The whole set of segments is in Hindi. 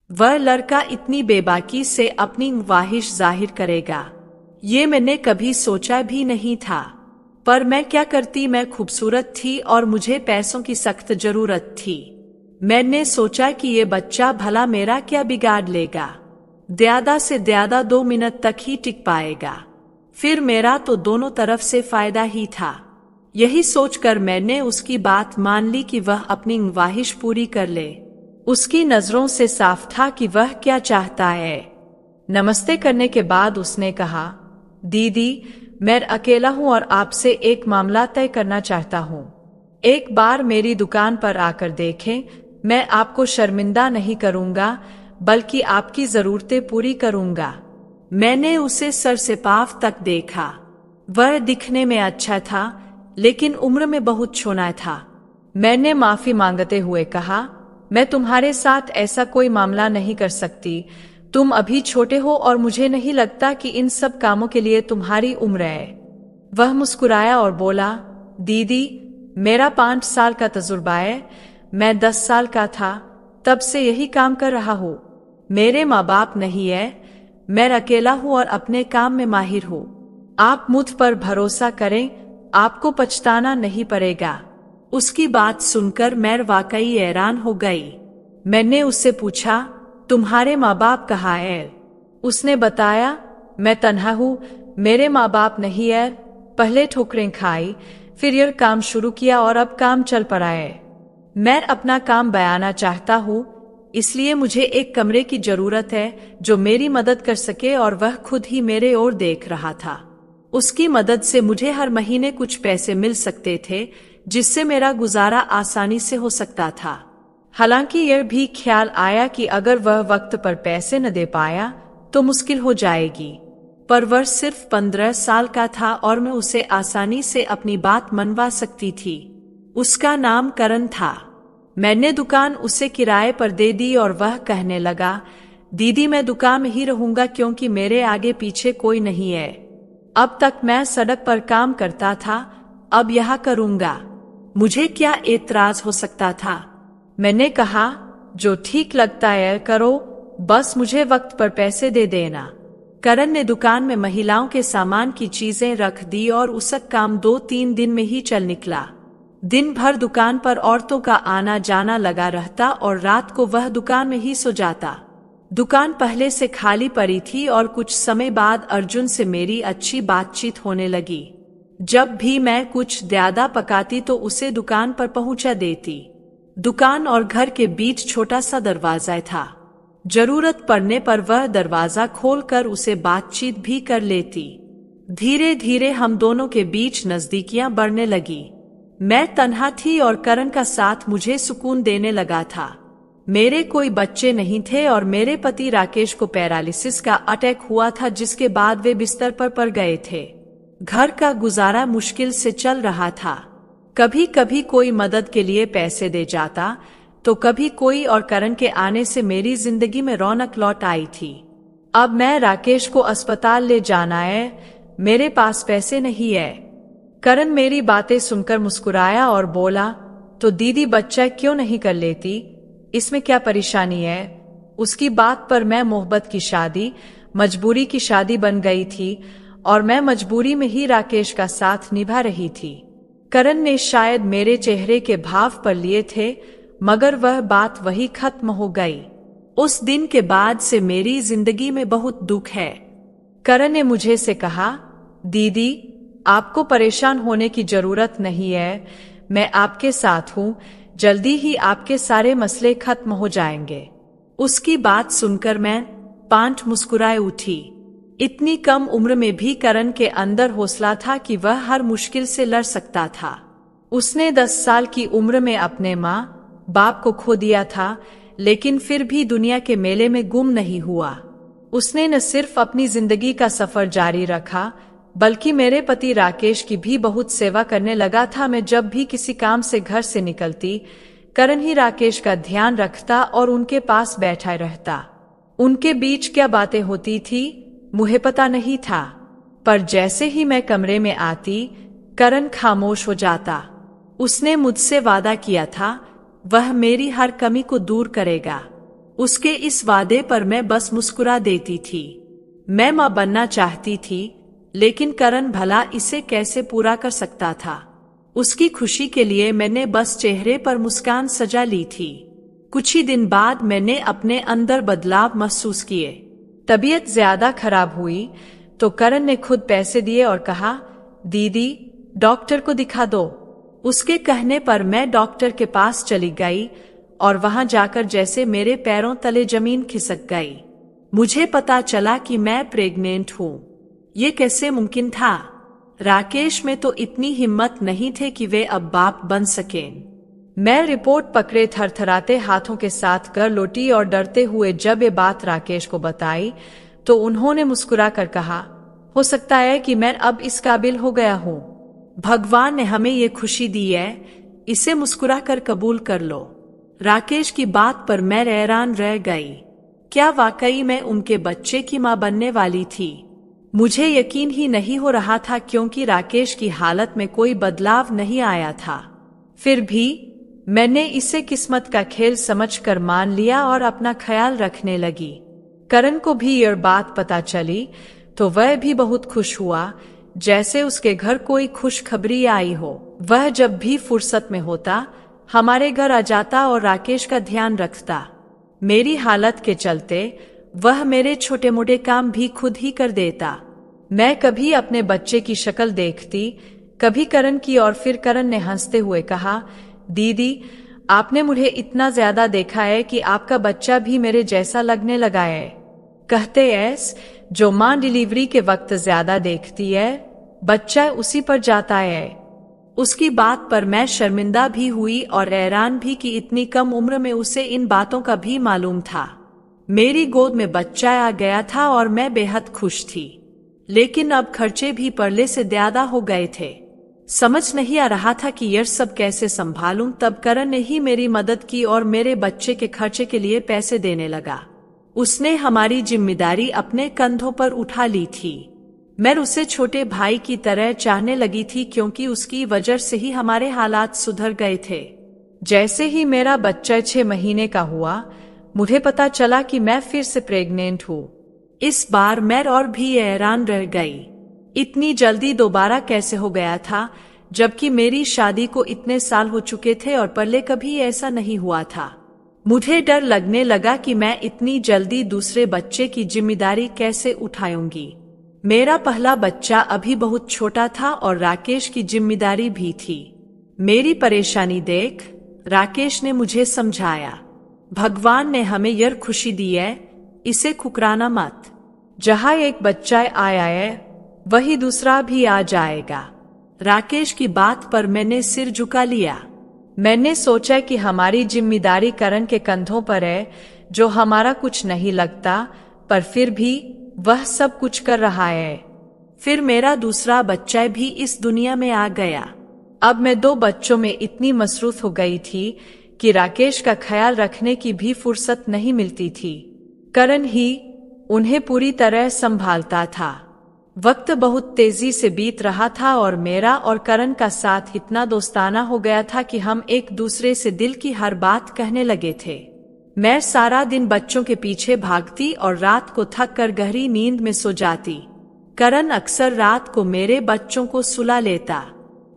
वह लड़का इतनी बेबाकी से अपनी ख्वाहिश जाहिर करेगा, ये मैंने कभी सोचा भी नहीं था। पर मैं क्या करती, मैं खूबसूरत थी और मुझे पैसों की सख्त जरूरत थी। मैंने सोचा कि ये बच्चा भला मेरा क्या बिगाड़ लेगा, ज्यादा से ज्यादा 2 मिनट तक ही टिक पाएगा, फिर मेरा तो दोनों तरफ से फायदा ही था। यही सोचकर मैंने उसकी बात मान ली कि वह अपनी ख्वाहिश पूरी कर ले। उसकी नजरों से साफ था कि वह क्या चाहता है। नमस्ते करने के बाद उसने कहा, दीदी मैं अकेला हूँ और आपसे एक मामला तय करना चाहता हूँ। एक बार मेरी दुकान पर आकर देखें, मैं आपको शर्मिंदा नहीं करूँगा बल्कि आपकी जरूरतें पूरी करूँगा। मैंने उसे सर से पांव तक देखा। वह दिखने में अच्छा था लेकिन उम्र में बहुत छोटा था। मैंने माफी मांगते हुए कहा, मैं तुम्हारे साथ ऐसा कोई मामला नहीं कर सकती। तुम अभी छोटे हो और मुझे नहीं लगता कि इन सब कामों के लिए तुम्हारी उम्र है। वह मुस्कुराया और बोला, दीदी मेरा 5 साल का तजुर्बा है। मैं 10 साल का था तब से यही काम कर रहा हूँ। मेरे माँ बाप नहीं है, मैं अकेला हूँ और अपने काम में माहिर हूँ। आप मुझ पर भरोसा करें, आपको पछताना नहीं पड़ेगा। उसकी बात सुनकर मैं वाकई हैरान हो गई। मैंने उससे पूछा, तुम्हारे माँ बाप कहाँ है? उसने बताया, मैं तन्हा हूँ, मेरे माँ बाप नहीं है। पहले ठोकरें खाई, फिर यह काम शुरू किया और अब काम चल पड़ा है। मैं अपना काम बयाना चाहता हूँ, इसलिए मुझे एक कमरे की जरूरत है जो मेरी मदद कर सके, और वह खुद ही मेरे ओर देख रहा था। उसकी मदद से मुझे हर महीने कुछ पैसे मिल सकते थे जिससे मेरा गुजारा आसानी से हो सकता था। हालांकि यह भी ख्याल आया कि अगर वह वक्त पर पैसे न दे पाया तो मुश्किल हो जाएगी। पर वह सिर्फ 15 साल का था और मैं उसे आसानी से अपनी बात मनवा सकती थी। उसका नाम करण था। मैंने दुकान उसे किराए पर दे दी और वह कहने लगा, दीदी मैं दुकान में ही रहूंगा क्योंकि मेरे आगे पीछे कोई नहीं है। अब तक मैं सड़क पर काम करता था, अब यहाँ करूंगा। मुझे क्या एतराज हो सकता था? मैंने कहा, जो ठीक लगता है करो, बस मुझे वक्त पर पैसे दे देना। करण ने दुकान में महिलाओं के सामान की चीजें रख दी और उसका काम 2-3 दिन में ही चल निकला। दिन भर दुकान पर औरतों का आना जाना लगा रहता और रात को वह दुकान में ही सो जाता। दुकान पहले से खाली पड़ी थी और कुछ समय बाद अर्जुन से मेरी अच्छी बातचीत होने लगी। जब भी मैं कुछ ज्यादा पकाती तो उसे दुकान पर पहुंचा देती। दुकान और घर के बीच छोटा सा दरवाजा था। जरूरत पड़ने पर वह दरवाजा खोलकर उसे बातचीत भी कर लेती। धीरे धीरे हम दोनों के बीच नजदीकियां बढ़ने लगी। मैं तन्हा थी और करण का साथ मुझे सुकून देने लगा था। मेरे कोई बच्चे नहीं थे और मेरे पति राकेश को पैरालिसिस का अटैक हुआ था, जिसके बाद वे बिस्तर पर पड़ गए थे। घर का गुजारा मुश्किल से चल रहा था। कभी कभी कोई मदद के लिए पैसे दे जाता तो कभी कोई, और करण के आने से मेरी जिंदगी में रौनक लौट आई थी। अब मैं राकेश को अस्पताल ले जाना है, मेरे पास पैसे नहीं है। करण मेरी बातें सुनकर मुस्कुराया और बोला, तो दीदी बच्चा क्यों नहीं कर लेती, इसमें क्या परेशानी है? उसकी बात पर मैं मोहब्बत की शादी मजबूरी की शादी बन गई थी और मैं मजबूरी में ही राकेश का साथ निभा रही थी। करण ने शायद मेरे चेहरे के भाव पर लिए थे, मगर वह बात वही खत्म हो गई। उस दिन के बाद से मेरी जिंदगी में बहुत दुख है। करण ने मुझे से कहा, दीदी आपको परेशान होने की जरूरत नहीं है, मैं आपके साथ हूँ, जल्दी ही आपके सारे मसले खत्म हो जाएंगे। उसकी बात सुनकर मैं पांच मुस्कुराए उठी। इतनी कम उम्र में भी करण के अंदर हौसला था कि वह हर मुश्किल से लड़ सकता था। उसने 10 साल की उम्र में अपने माँ बाप को खो दिया था, लेकिन फिर भी दुनिया के मेले में गुम नहीं हुआ। उसने न सिर्फ अपनी जिंदगी का सफर जारी रखा, बल्कि मेरे पति राकेश की भी बहुत सेवा करने लगा था। मैं जब भी किसी काम से घर से निकलती, करण ही राकेश का ध्यान रखता और उनके पास बैठा रहता। उनके बीच क्या बातें होती थी मुझे पता नहीं था, पर जैसे ही मैं कमरे में आती, करण खामोश हो जाता। उसने मुझसे वादा किया था, वह मेरी हर कमी को दूर करेगा। उसके इस वादे पर मैं बस मुस्कुरा देती थी। मैं मां बनना चाहती थी, लेकिन करण भला इसे कैसे पूरा कर सकता था। उसकी खुशी के लिए मैंने बस चेहरे पर मुस्कान सजा ली थी। कुछ ही दिन बाद मैंने अपने अंदर बदलाव महसूस किए। तबीयत ज्यादा खराब हुई तो करण ने खुद पैसे दिए और कहा, दीदी डॉक्टर को दिखा दो। उसके कहने पर मैं डॉक्टर के पास चली गई और वहां जाकर जैसे मेरे पैरों तले जमीन खिसक गई। मुझे पता चला कि मैं प्रेग्नेंट हूं। ये कैसे मुमकिन था? राकेश में तो इतनी हिम्मत नहीं थे कि वे अब बाप बन सकें। मैं रिपोर्ट पकड़े थरथराते हाथों के साथ घर लौटी और डरते हुए जब ये बात राकेश को बताई तो उन्होंने मुस्कुरा कर कहा, हो सकता है कि मैं अब इस काबिल हो गया हूं। भगवान ने हमें ये खुशी दी है, इसे मुस्कुरा कर कबूल कर लो। राकेश की बात पर मैं हैरान रह गई। क्या वाकई मैं उनके बच्चे की मां बनने वाली थी? मुझे यकीन ही नहीं हो रहा था, क्योंकि राकेश की हालत में कोई बदलाव नहीं आया था। फिर भी मैंने इसे किस्मत का खेल समझकर मान लिया और अपना ख्याल रखने लगी। करण को भी यह बात पता चली तो वह भी बहुत खुश हुआ, जैसे उसके घर कोई खुशखबरी आई हो। वह जब भी फुर्सत में होता हमारे घर आ जाता और राकेश का ध्यान रखता। मेरी हालत के चलते वह मेरे छोटे मोटे काम भी खुद ही कर देता। मैं कभी अपने बच्चे की शक्ल देखती, कभी करण की, और फिर करण ने हंसते हुए कहा, दीदी आपने मुझे इतना ज्यादा देखा है कि आपका बच्चा भी मेरे जैसा लगने लगा है। कहते ऐस जो मां डिलीवरी के वक्त ज्यादा देखती है, बच्चा उसी पर जाता है। उसकी बात पर मैं शर्मिंदा भी हुई और हैरान भी कि इतनी कम उम्र में उसे इन बातों का भी मालूम था। मेरी गोद में बच्चा आ गया था और मैं बेहद खुश थी, लेकिन अब खर्चे भी पहले से ज्यादा हो गए थे। समझ नहीं आ रहा था कि यह सब कैसे संभालूं। तब करण ने ही मेरी मदद की और मेरे बच्चे के खर्चे के लिए पैसे देने लगा। उसने हमारी जिम्मेदारी अपने कंधों पर उठा ली थी। मैं उसे छोटे भाई की तरह चाहने लगी थी, क्योंकि उसकी वजह से ही हमारे हालात सुधर गए थे। जैसे ही मेरा बच्चा 6 महीने का हुआ, मुझे पता चला कि मैं फिर से प्रेग्नेंट हूँ। इस बार मैं और भी हैरान रह गई। इतनी जल्दी दोबारा कैसे हो गया था, जबकि मेरी शादी को इतने साल हो चुके थे और पहले कभी ऐसा नहीं हुआ था। मुझे डर लगने लगा कि मैं इतनी जल्दी दूसरे बच्चे की जिम्मेदारी कैसे उठाऊंगी। मेरा पहला बच्चा अभी बहुत छोटा था और राकेश की जिम्मेदारी भी थी। मेरी परेशानी देख राकेश ने मुझे समझाया, भगवान ने हमें यह खुशी दी है, इसे ठुकराना मत। जहां एक बच्चा आया है वही दूसरा भी आ जाएगा। राकेश की बात पर मैंने सिर झुका लिया। मैंने सोचा कि हमारी जिम्मेदारी करण के कंधों पर है, जो हमारा कुछ नहीं लगता, पर फिर भी वह सब कुछ कर रहा है। फिर मेरा दूसरा बच्चा भी इस दुनिया में आ गया। अब मैं 2 बच्चों में इतनी मसरूफ हो गई थी कि राकेश का ख्याल रखने की भी फुर्सत नहीं मिलती थी। करण ही उन्हें पूरी तरह संभालता था। वक्त बहुत तेजी से बीत रहा था और मेरा और करण का साथ इतना दोस्ताना हो गया था कि हम एक दूसरे से दिल की हर बात कहने लगे थे। मैं सारा दिन बच्चों के पीछे भागती और रात को थक कर गहरी नींद में सो जाती। करण अक्सर रात को मेरे बच्चों को सुला लेता।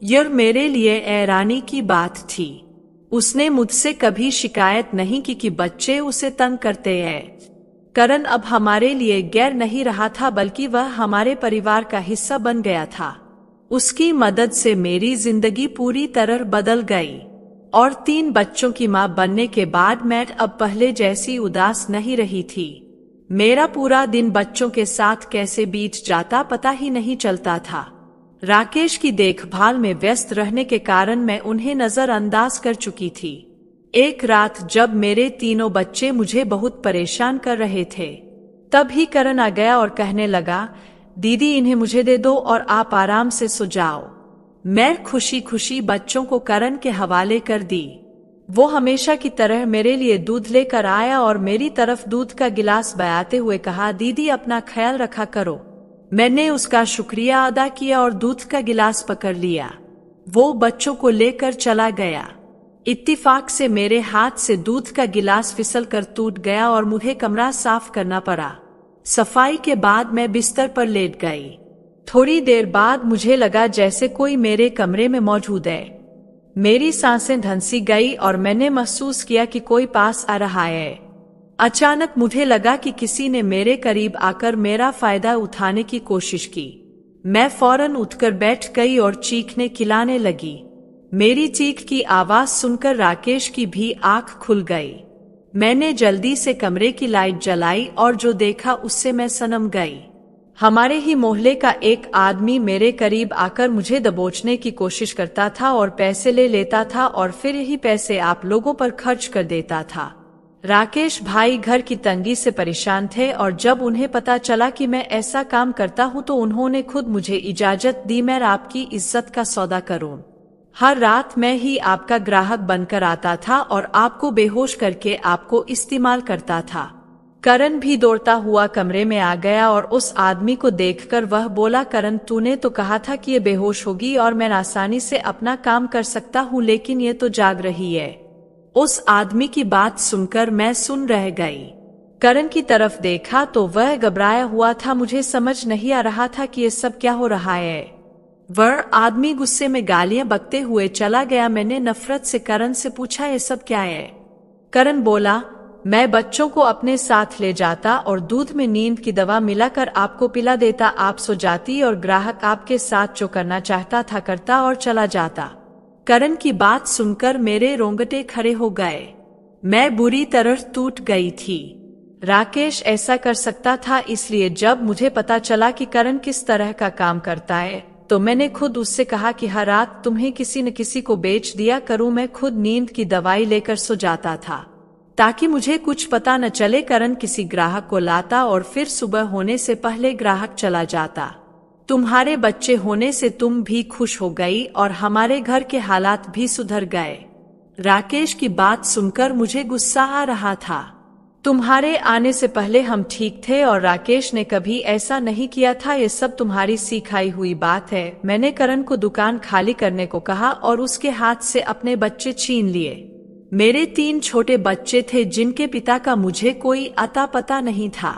यह मेरे लिए हैरानी की बात थी। उसने मुझसे कभी शिकायत नहीं की कि बच्चे उसे तंग करते हैं। करण अब हमारे लिए गैर नहीं रहा था, बल्कि वह हमारे परिवार का हिस्सा बन गया था। उसकी मदद से मेरी जिंदगी पूरी तरह बदल गई और 3 बच्चों की मां बनने के बाद मैं अब पहले जैसी उदास नहीं रही थी। मेरा पूरा दिन बच्चों के साथ कैसे बीत जाता पता ही नहीं चलता था। राकेश की देखभाल में व्यस्त रहने के कारण मैं उन्हें नजरअंदाज कर चुकी थी। एक रात जब मेरे 3 बच्चे मुझे बहुत परेशान कर रहे थे, तब ही करण आ गया और कहने लगा, दीदी इन्हें मुझे दे दो और आप आराम से सो जाओ। मैं खुशी खुशी बच्चों को करण के हवाले कर दी। वो हमेशा की तरह मेरे लिए दूध लेकर आया और मेरी तरफ दूध का गिलास बयाते हुए कहा, दीदी अपना ख्याल रखा करो। मैंने उसका शुक्रिया अदा किया और दूध का गिलास पकड़ लिया। वो बच्चों को लेकर चला गया। इत्तिफाक से मेरे हाथ से दूध का गिलास फिसल कर टूट गया और मुझे कमरा साफ करना पड़ा। सफाई के बाद मैं बिस्तर पर लेट गई। थोड़ी देर बाद मुझे लगा जैसे कोई मेरे कमरे में मौजूद है। मेरी सांसें धंसी गई और मैंने महसूस किया कि कोई पास आ रहा है। अचानक मुझे लगा कि किसी ने मेरे करीब आकर मेरा फायदा उठाने की कोशिश की। मैं फौरन उठकर बैठ गई और चीखने चिल्लाने लगी। मेरी चीख की आवाज सुनकर राकेश की भी आंख खुल गई। मैंने जल्दी से कमरे की लाइट जलाई और जो देखा उससे मैं सनम गई। हमारे ही मोहल्ले का एक आदमी मेरे करीब आकर मुझे दबोचने की कोशिश करता था और पैसे ले लेता था और फिर यही पैसे आप लोगों पर खर्च कर देता था। राकेश भाई घर की तंगी से परेशान थे और जब उन्हें पता चला कि मैं ऐसा काम करता हूं तो उन्होंने खुद मुझे इजाजत दी मैं आपकी इज्जत का सौदा करूं। हर रात मैं ही आपका ग्राहक बनकर आता था और आपको बेहोश करके आपको इस्तेमाल करता था। करण भी दौड़ता हुआ कमरे में आ गया और उस आदमी को देखकर वह बोला, करण तूने तो कहा था कि ये बेहोश होगी और मैं आसानी से अपना काम कर सकता हूँ, लेकिन ये तो जाग रही है। उस आदमी की बात सुनकर मैं सुन रह गई। करण की तरफ देखा तो वह घबराया हुआ था। मुझे समझ नहीं आ रहा था कि ये सब क्या हो रहा है। वह आदमी गुस्से में गालियां बकते हुए चला गया। मैंने नफरत से करण से पूछा, ये सब क्या है? करण बोला, मैं बच्चों को अपने साथ ले जाता और दूध में नींद की दवा मिलाकर आपको पिला देता, आप सो जाती और ग्राहक आपके साथ जो करना चाहता था करता और चला जाता। करण की बात सुनकर मेरे रोंगटे खड़े हो गए। मैं बुरी तरह टूट गई थी। राकेश ऐसा कर सकता था, इसलिए जब मुझे पता चला कि करण किस तरह का काम करता है तो मैंने खुद उससे कहा कि हर रात तुम्हें किसी न किसी को बेच दिया करूं। मैं खुद नींद की दवाई लेकर सो जाता था ताकि मुझे कुछ पता न चले। करण किसी ग्राहक को लाता और फिर सुबह होने से पहले ग्राहक चला जाता। तुम्हारे बच्चे होने से तुम भी खुश हो गई और हमारे घर के हालात भी सुधर गए। राकेश की बात सुनकर मुझे गुस्सा आ रहा था। तुम्हारे आने से पहले हम ठीक थे और राकेश ने कभी ऐसा नहीं किया था। ये सब तुम्हारी सिखाई हुई बात है। मैंने करण को दुकान खाली करने को कहा और उसके हाथ से अपने बच्चे छीन लिए। मेरे 3 छोटे बच्चे थे जिनके पिता का मुझे कोई अता पता नहीं था।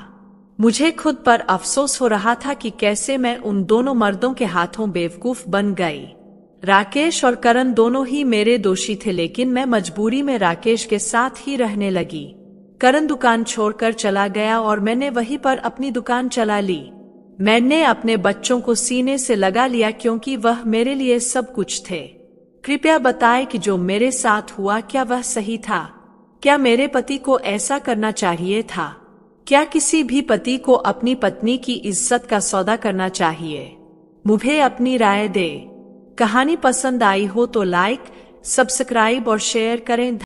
मुझे खुद पर अफसोस हो रहा था कि कैसे मैं उन दोनों मर्दों के हाथों बेवकूफ बन गई। राकेश और करण दोनों ही मेरे दोषी थे, लेकिन मैं मजबूरी में राकेश के साथ ही रहने लगी। करण दुकान छोड़कर चला गया और मैंने वहीं पर अपनी दुकान चला ली। मैंने अपने बच्चों को सीने से लगा लिया क्योंकि वह मेरे लिए सब कुछ थे। कृपया बताएं कि जो मेरे साथ हुआ क्या वह सही था? क्या मेरे पति को ऐसा करना चाहिए था? क्या किसी भी पति को अपनी पत्नी की इज्जत का सौदा करना चाहिए? मुझे अपनी राय दे। कहानी पसंद आई हो तो लाइक, सब्सक्राइब और शेयर करें।